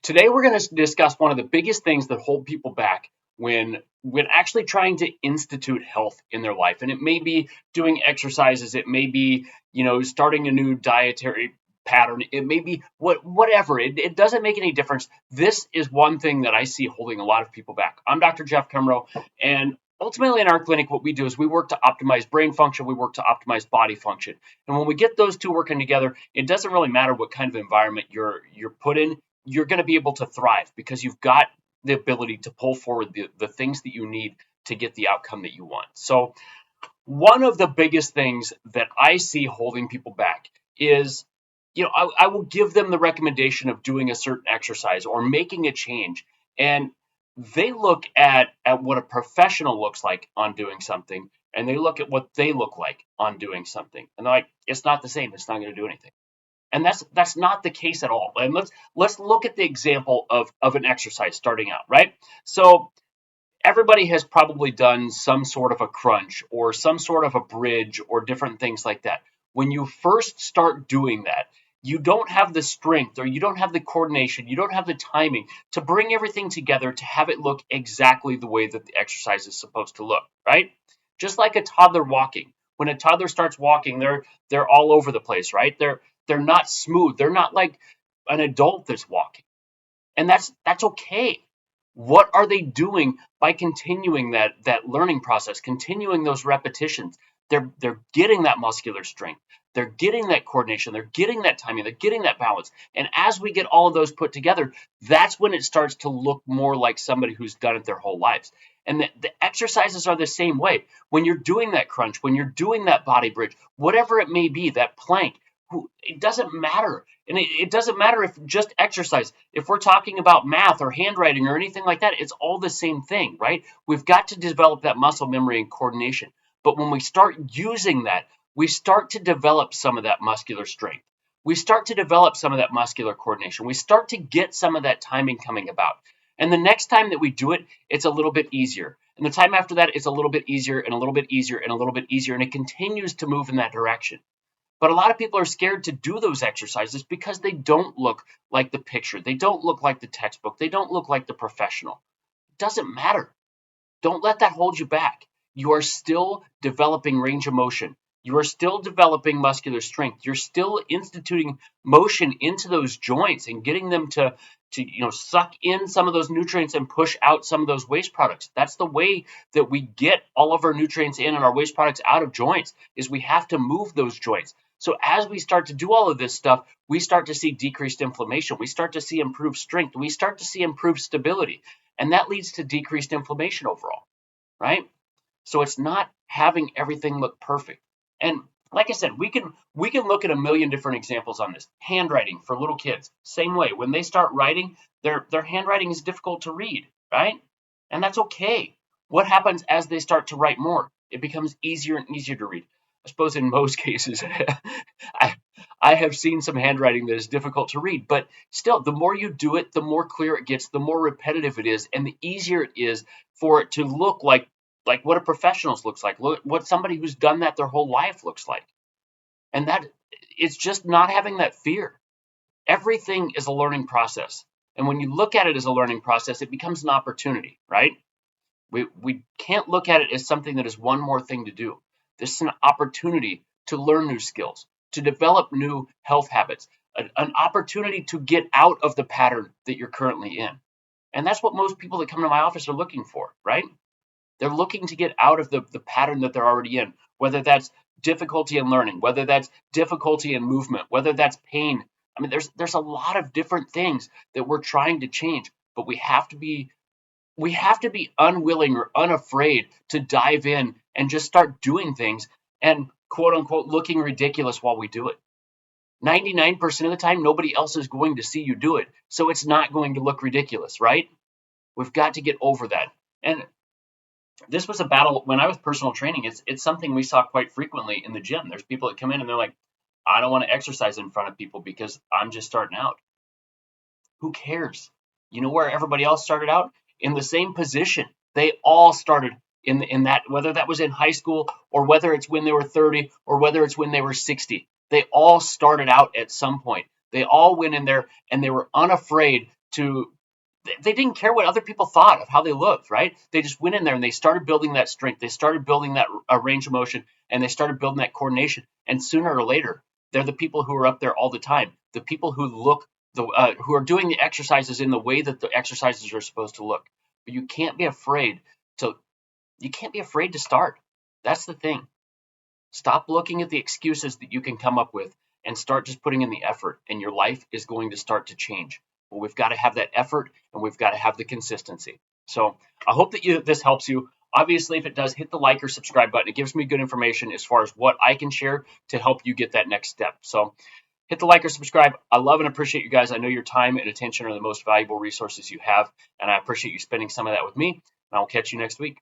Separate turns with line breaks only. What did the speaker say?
Today we're going to discuss one of the biggest things that hold people back when actually trying to institute health in their life. And it may be doing exercises, it may be, starting a new dietary pattern, it may be whatever. It doesn't make any difference. This is one thing that I see holding a lot of people back. I'm Dr. Jeff Kemrow, and ultimately in our clinic what we do is we work to optimize brain function, we work to optimize body function. And when we get those two working together, it doesn't really matter what kind of environment you're put in. You're going to be able to thrive because you've got the ability to pull forward the things that you need to get the outcome that you want. So one of the biggest things that I see holding people back is, I will give them the recommendation of doing a certain exercise or making a change. And they look at what a professional looks like on doing something, and they look at what they look like on doing something. And they're like, it's not the same. It's not going to do anything. And that's not the case at all. And let's look at the example of an exercise starting out, right? So everybody has probably done some sort of a crunch or some sort of a bridge or different things like that. When you first start doing that, you don't have the strength or you don't have the coordination, you don't have the timing to bring everything together to have it look exactly the way that the exercise is supposed to look, right? Just like a toddler walking. When a toddler starts walking, they're all over the place, right? They're not smooth. They're not like an adult that's walking. And that's okay. What are they doing by continuing that learning process, continuing those repetitions? They're getting that muscular strength. They're getting that coordination. They're getting that timing. They're getting that balance. And as we get all of those put together, that's when it starts to look more like somebody who's done it their whole lives. And the exercises are the same way. When you're doing that crunch, when you're doing that body bridge, whatever it may be, that plank, it doesn't matter. And it doesn't matter if just exercise. If we're talking about math or handwriting or anything like that, it's all the same thing, right? We've got to develop that muscle memory and coordination. But when we start using that, we start to develop some of that muscular strength. We start to develop some of that muscular coordination. We start to get some of that timing coming about. And the next time that we do it, it's a little bit easier. And the time after that, it's a little bit easier and a little bit easier and a little bit easier. And it continues to move in that direction. But a lot of people are scared to do those exercises because they don't look like the picture. They don't look like the textbook. They don't look like the professional. It doesn't matter. Don't let that hold you back. You are still developing range of motion. You are still developing muscular strength. You're still instituting motion into those joints and getting them to suck in some of those nutrients and push out some of those waste products. That's the way that we get all of our nutrients in and our waste products out of joints, is we have to move those joints. So as we start to do all of this stuff, we start to see decreased inflammation. We start to see improved strength. We start to see improved stability. And that leads to decreased inflammation overall, right? So it's not having everything look perfect. And like I said, we can look at a million different examples on this. Handwriting for little kids, same way. When they start writing, their handwriting is difficult to read, right? And that's okay. What happens as they start to write more? It becomes easier and easier to read. I suppose in most cases, I have seen some handwriting that is difficult to read, but still, the more you do it, the more clear it gets, the more repetitive it is, and the easier it is for it to look like what a professional's looks like, what somebody who's done that their whole life looks like. And that it's just not having that fear. Everything is a learning process. And when you look at it as a learning process, it becomes an opportunity, right? We can't look at it as something that is one more thing to do. This is an opportunity to learn new skills, to develop new health habits, an opportunity to get out of the pattern that you're currently in. And that's what most people that come to my office are looking for, right? They're looking to get out of the pattern that they're already in, whether that's difficulty in learning, whether that's difficulty in movement, whether that's pain. I mean, there's a lot of different things that we're trying to change, but we have to be unwilling or unafraid to dive in and just start doing things and quote unquote looking ridiculous while we do it. 99% of the time, nobody else is going to see you do it, so it's not going to look ridiculous, right? We've got to get over that. And this was a battle when I was personal training. It's something we saw quite frequently in the gym. There's people that come in and they're like, I don't want to exercise in front of people because I'm just starting out. Who cares? You know where everybody else started out? In the same position. They all started in that, whether that was in high school or whether it's when they were 30 or whether it's when they were 60. They all started out at some point. They all went in there and they were unafraid to, they didn't care what other people thought of how they looked, right? They just went in there and they started building that strength. They started building that range of motion, and they started building that coordination. And sooner or later, they're the people who are up there all the time. The people who who are doing the exercises in the way that the exercises are supposed to look. But you can't be afraid to start. That's the thing. Stop looking at the excuses that you can come up with and start just putting in the effort, and your life is going to start to change. But we've got to have that effort, and we've got to have the consistency. So I hope that this helps you. Obviously, if it does, hit the like or subscribe button. It gives me good information as far as what I can share to help you get that next step. So hit the like or subscribe. I love and appreciate you guys. I know your time and attention are the most valuable resources you have, and I appreciate you spending some of that with me. And I'll catch you next week.